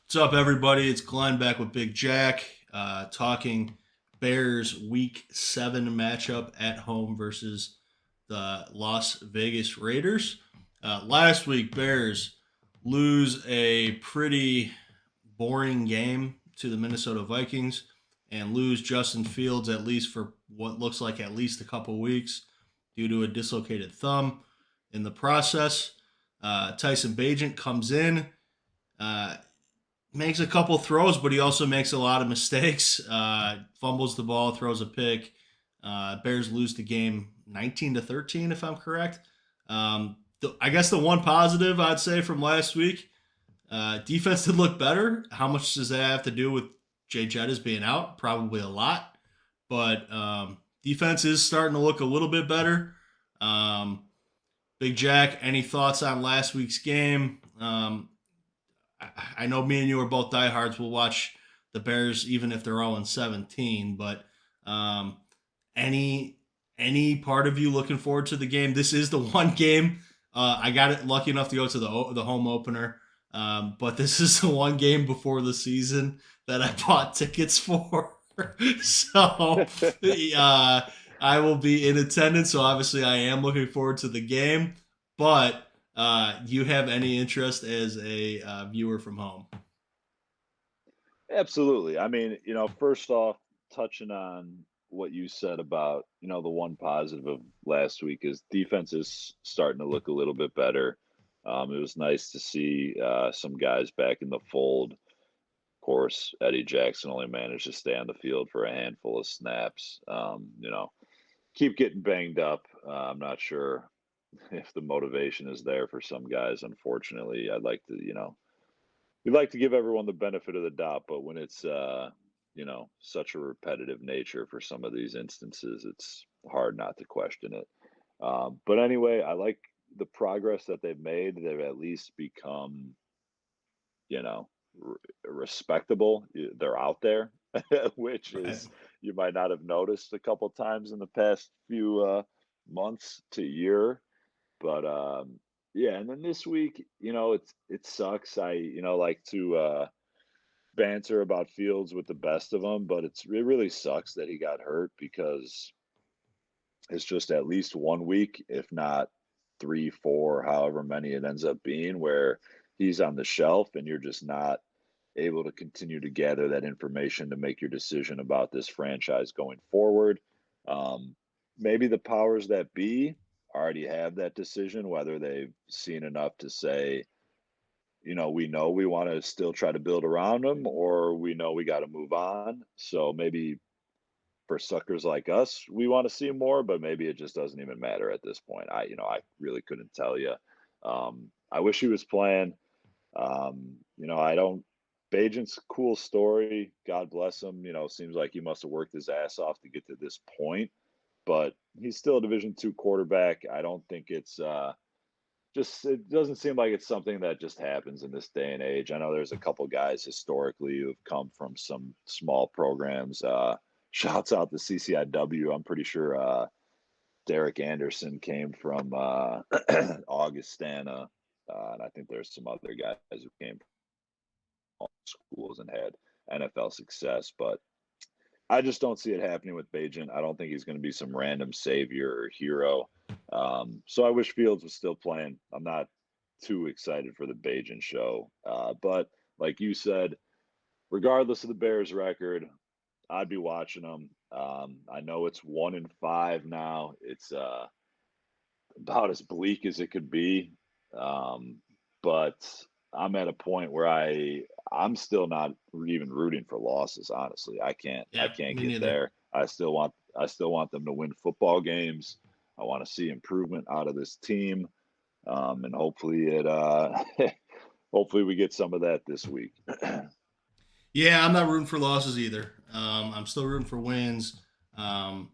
What's up, everybody? It's Glenn back with Big Jack, talking Bears Week 7 matchup at home versus the Las Vegas Raiders. Last week, Bears lose a pretty boring game to the Minnesota Vikings and lose Justin Fields at least for what looks like at least a couple weeks due to a dislocated thumb. In the process, Tyson Bagent comes in. Uh, Makes a couple throws, but he also makes a lot of mistakes. Fumbles the ball, throws a pick. Bears lose the game 19-13, if I'm correct. I guess the one positive I'd say from last week, defense did look better. How much does that have to do with Jay Jettas being out? Probably a lot, but defense is starting to look a little bit better. Um, Big Jack, any thoughts on last week's game? I know me and you are both diehards. We'll watch the Bears even if they're 0-17. But um, any any part of you looking forward to the game? This is the one game I got it lucky enough to go to the home opener. But this is the one game before the season that I bought tickets for. So uh, I will be in attendance. So obviously I am looking forward to the game. But you have any interest as a viewer from home? Absolutely. I mean, first off, touching on what you said about, the one positive of last week is defense is starting to look a little bit better. It was nice to see some guys back in the fold. Of course, Eddie Jackson only managed to stay on the field for a handful of snaps. Keep getting banged up. I'm not sure if the motivation is there for some guys. Unfortunately, I'd like to, we like to give everyone the benefit of the doubt, but when it's such a repetitive nature for some of these instances, it's hard not to question it. But anyway, I like the progress that they've made. They've at least become, you know, respectable. They're out there, which Right. is you might not have noticed a couple times in the past few months to year. But yeah, and then this week, it sucks. I like to banter about Fields with the best of them, but it really sucks that he got hurt because it's just at least 1 week, if not 3, 4, however many it ends up being, where he's on the shelf and you're just not able to continue to gather that information to make your decision about this franchise going forward. Um, Maybe the powers that be already have that decision, whether they've seen enough to say, we know we want to still try to build around them, or we know we got to move on. So maybe for suckers like us, we want to see more, but maybe it just doesn't even matter at this point. I really couldn't tell you. I wish he was playing. I don't. Bajent's a cool story. God bless him. Seems like he must have worked his ass off to get to this point, but he's still a Division II quarterback. I don't think it's just it doesn't seem like it's something that just happens in this day and age. I know there's a couple guys historically who've come from some small programs. Shouts out to CCIW. I'm pretty sure Derek Anderson came from Augustana, and I think there's some other guys who came from schools and had NFL success. But I just don't see it happening with Bajan. I don't think he's going to be some random savior or hero. So I wish Fields was still playing. I'm not too excited for the Bajan show. But like you said, regardless of the Bears record, I'd be watching them. I know it's 1-5 now. It's about as bleak as it could be. Um, but I'm at a point where I'm still not even rooting for losses. Honestly, I Yeah, can't me get neither. there. I still want them to win football games. I want to see improvement out of this team, and hopefully hopefully we get some of that this week. Yeah, I'm not rooting for losses either. I'm still rooting for wins. Um,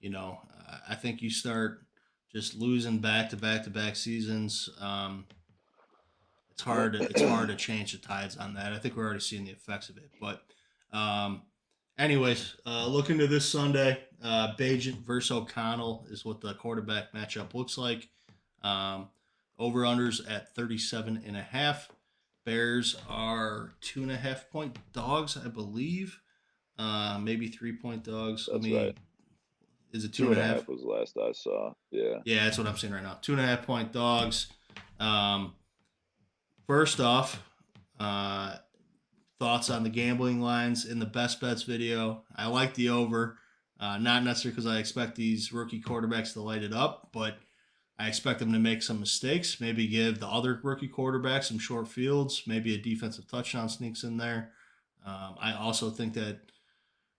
I think you start just losing back to back to back seasons. It's hard to change the tides on that. I think we're already seeing the effects of it. But um, anyways, looking to this Sunday, Bajent versus O'Connell is what the quarterback matchup looks like. Um, Over unders at 37 and a half. Bears are 2.5 point dogs, I believe. Maybe 3 point dogs. Let That's right. me. Is it two Two and a and a half? half was the last I saw. Yeah. Yeah, that's what I'm seeing right now. 2.5 point dogs. Um, First off, uh, thoughts on the gambling lines in the best bets video. I like the over, not necessarily because I expect these rookie quarterbacks to light it up, but I expect them to make some mistakes. Maybe give the other rookie quarterback some short fields. Maybe a defensive touchdown sneaks in there. I also think that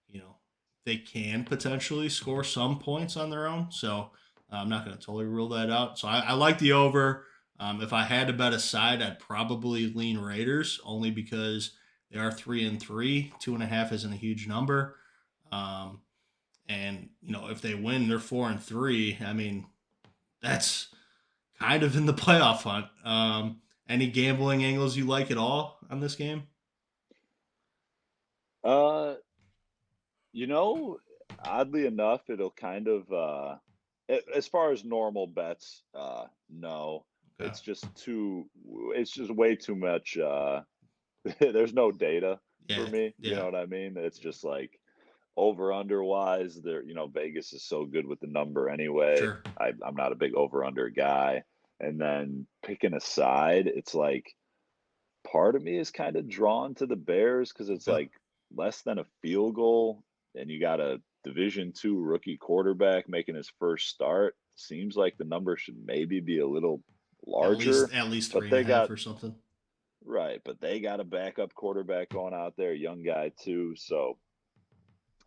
you know they can potentially score some points on their own. So I'm not going to totally rule that out. So I like the over. If I had to bet a side, I'd probably lean Raiders only because they are 3-3. 2.5 isn't a huge number. Um, and if they win, they're 4-3. I mean, that's kind of in the playoff hunt. Any gambling angles you like at all on this game? Uh, you know, oddly enough, it'll kind of as far as normal bets, no. Okay. It's just way too much there's no data for Yeah. me, you know Yeah. what I mean? It's just like over under wise, Vegas is so good with the number anyway. Sure. I'm not a big over under guy. And then picking a side, it's like part of me is kind of drawn to the Bears because it's Okay. like less than a field goal, and you got a Division II rookie quarterback making his first start. Seems like the number should maybe be a little At least larger, at least but three and a they half got or something. right, but they got a backup quarterback going out there, young guy too. So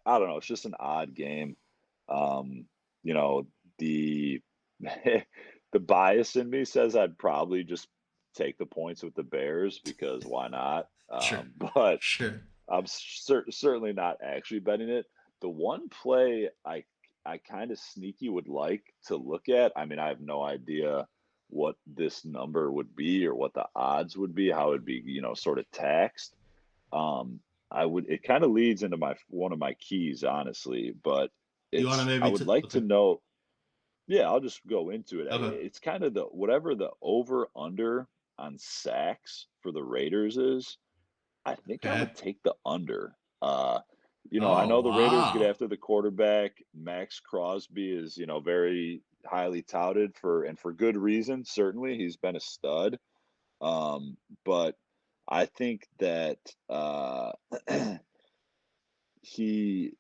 I don't know. It's just an odd game. Um, you know, the the bias in me says I'd probably just take the points with the Bears because why not? Sure. But Sure. I'm certainly not actually betting it. The one play I kind of sneaky would like to look at. I mean, I have no idea what this number would be or what the odds would be, how it'd be, sort of taxed. Um, it kind of leads into my one of my keys, honestly, but You want to I maybe would like to okay. know. Yeah, I'll just go into it. Okay. It's kind of the whatever the over under on sacks for the Raiders is. I think I Okay. would take the under. I Oh know the Raiders get wow. after the quarterback. Max Crosby is, very highly touted for good reason. Certainly, he's been a stud. But I think that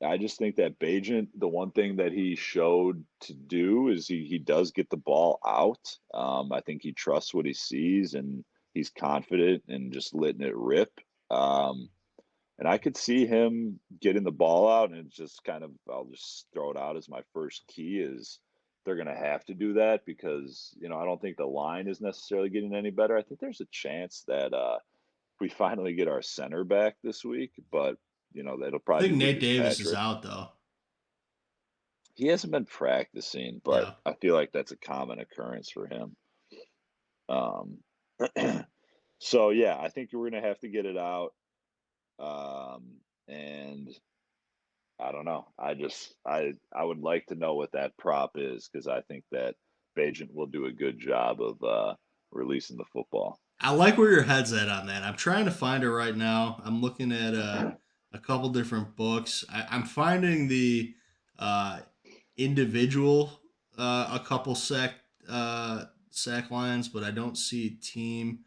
I just think that Bajent, the one thing that he showed to do is he does get the ball out. I think he trusts what he sees and he's confident and just letting it rip. Um, and I could see him getting the ball out, and it's just kind of I'll just throw it out as my first key is they're going to have to do that because I don't think the line is necessarily getting any better. I think there's a chance that we finally get our center back this week, but that'll I probably think be Nate Lucas Davis is Patrick. out though. He hasn't been practicing, but Yeah. I feel like that's a common occurrence for him. Um, so yeah, I think we're going to have to get it out. And I don't know. I would like to know what that prop is because I think that Bajent will do a good job of releasing the football. I like where your head's at on that. I'm trying to find it right now. I'm looking at a couple different books. I'm finding the uh, individual a couple sack lines, but I don't see a team.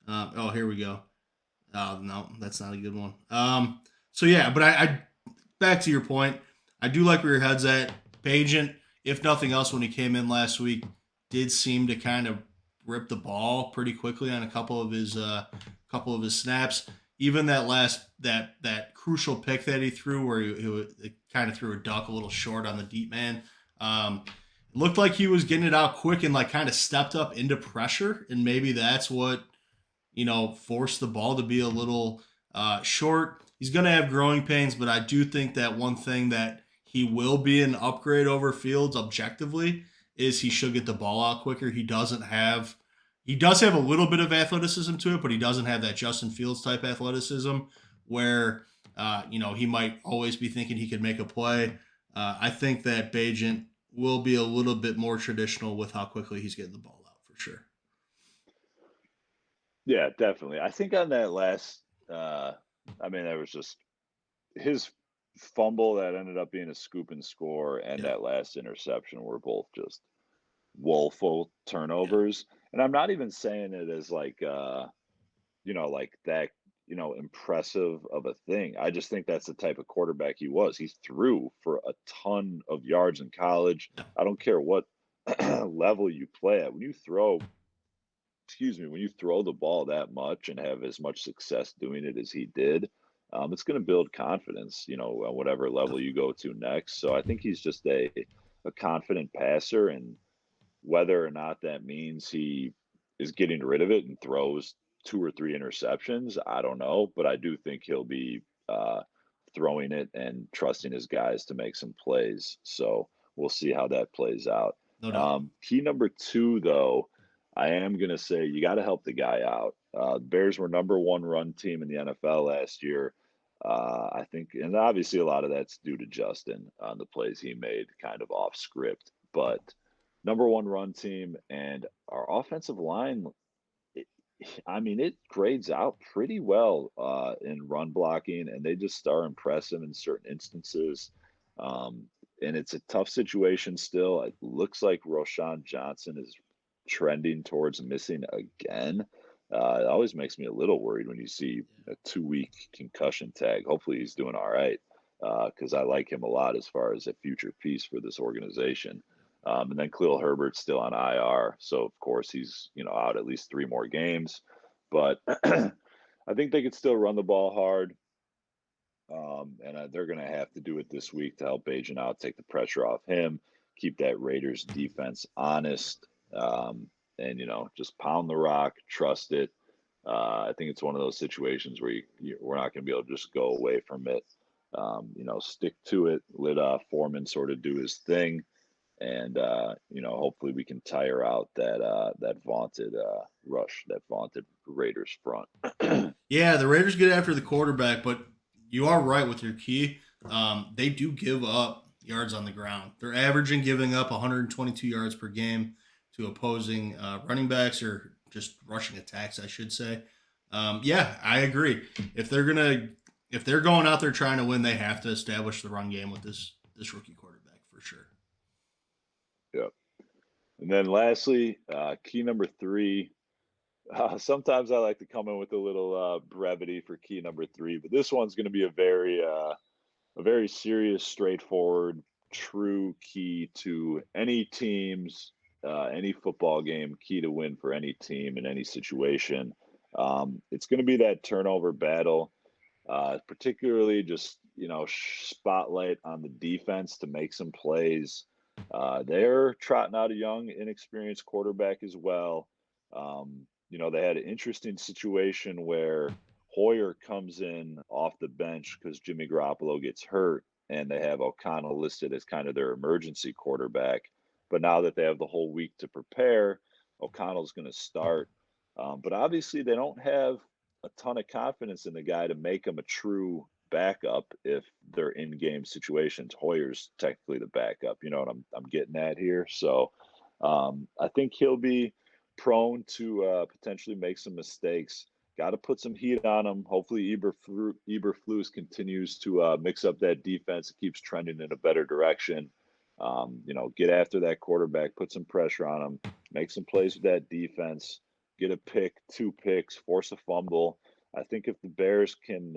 Oh, here we go. Oh no, that's not a good one. So yeah, but I back to your point. I do like where your head's at. Pagent, if nothing else, when he came in last week, did seem to kind of rip the ball pretty quickly on a couple of his snaps. Even that last that crucial pick that he threw, where he kind of threw a duck a little short on the deep man. It looked like he was getting it out quick and like kind of stepped up into pressure, and maybe that's what force the ball to be a little short. He's going to have growing pains, but I do think that one thing that he will be an upgrade over Fields objectively is he should get the ball out quicker. He does have a little bit of athleticism to it, but he doesn't have that Justin Fields type athleticism where he might always be thinking he could make a play. I think that Bajent will be a little bit more traditional with how quickly he's getting the ball out for sure. Yeah, definitely. I think on that last, I mean, there was just his fumble that ended up being a scoop and score, and Yeah, that last interception were both just woeful yeah, turnovers. And I'm not even saying it as like, like that, impressive of a thing. I just think that's the type of quarterback he was. He threw for a ton of yards in college. yeah. I don't care what level you play at. When you throw the ball that much and have as much success doing it as he did, it's going to build confidence, at whatever level you Definitely. go to next. So I think he's just a confident passer, and whether or not that means he is getting rid of it and throws two or three interceptions, I don't know, but I do think he'll be throwing it and trusting his guys to make some plays. So we'll see how that plays out. No doubt. Key number two, though, I am going to say you got to help the guy out. Bears were number one run team in the NFL last year. I think, and obviously a lot of that's due to Justin on the plays he made kind of off script, but number one run team, and our offensive line, it, I mean, it grades out pretty well in run blocking, and they just are impressive in certain instances. Um, and it's a tough situation still. It looks like Roshan Johnson is trending towards missing again. It always makes me a little worried when you see a 2 week concussion tag. Hopefully, he's doing all right because I like him a lot as far as a future piece for this organization. And then Khalil Herbert's still on IR, so of course he's out at least 3 more games. But I think they could still run the ball hard, and they're going to have to do it this week to help Agent out, take the pressure off him, keep that Raiders defense honest, and just pound the rock, trust it. I think it's one of those situations where we're not going to be able to just go away from it. Stick to it. Let Foreman sort of do his thing, and hopefully we can tire out that vaunted rush, that vaunted Raiders front. Yeah, the Raiders get after the quarterback, but you are right with your key. They do give up yards on the ground. They're averaging giving up 122 yards per game to opposing running backs or just rushing attacks, I should say. Yeah, I agree. If they're going out there trying to win, they have to establish the run game with this rookie quarterback for sure. Yep. And then lastly, key number three. Sometimes I like to come in with a little brevity for key number three, but this one's going to be a very serious, straightforward, true key to any team's any football game, key to win for any team in any situation. It's going to be that turnover battle, particularly just spotlight on the defense to make some plays. They're trotting out a young, inexperienced quarterback as well. They had an interesting situation where Hoyer comes in off the bench because Jimmy Garoppolo gets hurt, and they have O'Connell listed as kind of their emergency quarterback. But now that they have the whole week to prepare, O'Connell's going to start. But obviously, they don't have a ton of confidence in the guy to make him a true backup if they're in game situations. Hoyer's technically the backup. You know what I'm getting at here. So I think he'll be prone to potentially make some mistakes. Got to put some heat on him. Hopefully, Eberflus continues to mix up that defense. It keeps trending in a better direction. Get after that quarterback, put some pressure on him, make some plays with that defense, get a pick, two picks, force a fumble. I think if the Bears can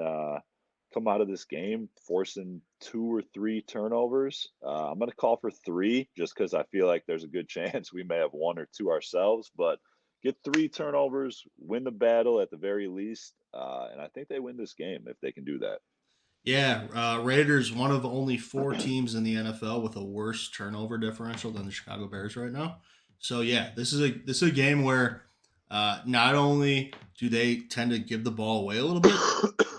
come out of this game forcing two or three turnovers, I'm going to call for three just because I feel like there's a good chance we may have one or two ourselves. But get three turnovers, win the battle at the very least, and I think they win this game if they can do that. Yeah, Raiders one of only four teams in the NFL with a worse turnover differential than the Chicago Bears right now. So yeah, this is a game where not only do they tend to give the ball away a little bit,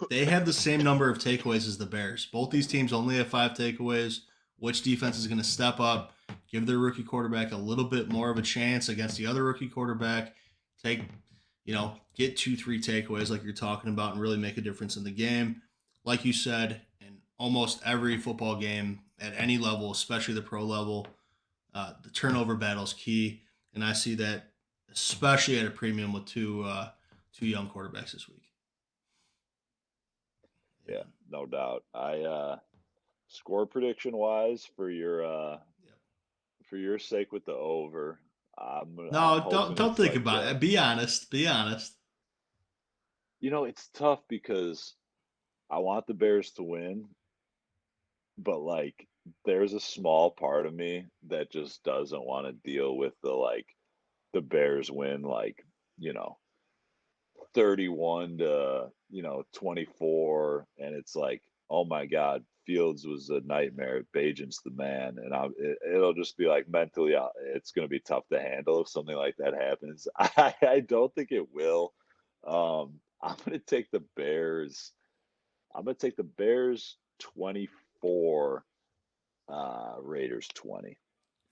they have the same number of takeaways as the Bears. Both these teams only have 5 takeaways. Which defense is going to step up, give their rookie quarterback a little bit more of a chance against the other rookie quarterback, take, get 2, 3 takeaways like you're talking about and really make a difference in the game. Like you said, in almost every football game at any level, especially the pro level, the turnover battle is key. And I see that especially at a premium with two young quarterbacks this week. Yeah, Yeah. no doubt. Score prediction wise Yep. for your sake with the over, I'm No, don't hoping don't it's think like about it. Be honest. Be honest. it's tough because I want the Bears to win, but like there's a small part of me that just doesn't want to deal with the Bears win you know 31 to 24, and it's like, oh my god, Fields was a nightmare, Bajan's the man, and it'll just be like mentally, it's going to be tough to handle if something like that happens. I don't think it will. I'm going to take the Bears. I'm going to take the Bears 24, Raiders 20.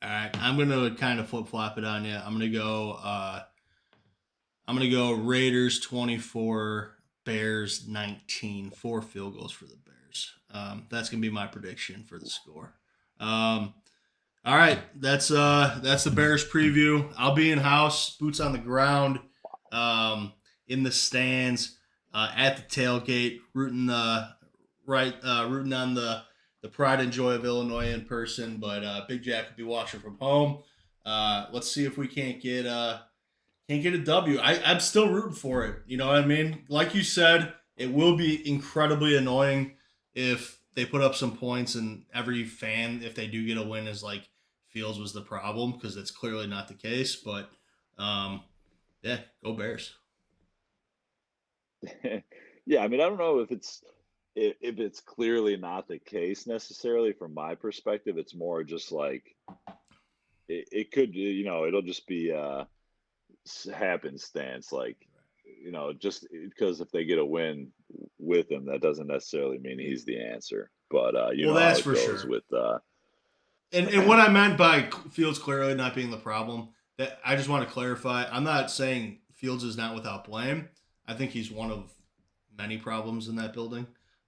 All right, I'm gonna kind of flip flop it on you. I'm gonna go. I'm gonna go Raiders 24, Bears 19. Four field goals for the Bears. That's gonna be my prediction for the score. Um, all right, that's the Bears preview. I'll be in house, boots on the ground, in the stands, at the tailgate, rooting on the pride and joy of Illinois in person. But Big Jack will be watching from home. Let's see if we can't get a W. I'm still rooting for it. You know what I mean? Like you said, it will be incredibly annoying if they put up some points and every fan, if they do get a win, is like Fields was the problem because that's clearly not the case. But um, yeah, go Bears. Yeah, I mean, I don't know if it's clearly not the case necessarily from my perspective. It's more just like it could, it'll just be happenstance, like just because if they get a win with him, that doesn't necessarily mean he's the answer. But you Well, know how that's it for goes sure. with And what I meant by Fields clearly not being the problem, that I just want to clarify. I'm not saying Fields is not without blame. I think he's one of many problems in that building.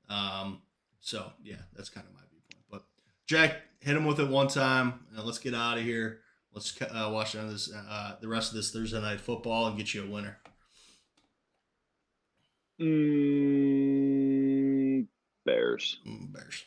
Um, so yeah, that's kind of my viewpoint. But Jack, hit him with it one time. Let's get out of here. Let's watch the rest of this Thursday night football and get you a winner. mm, Bears. Bears.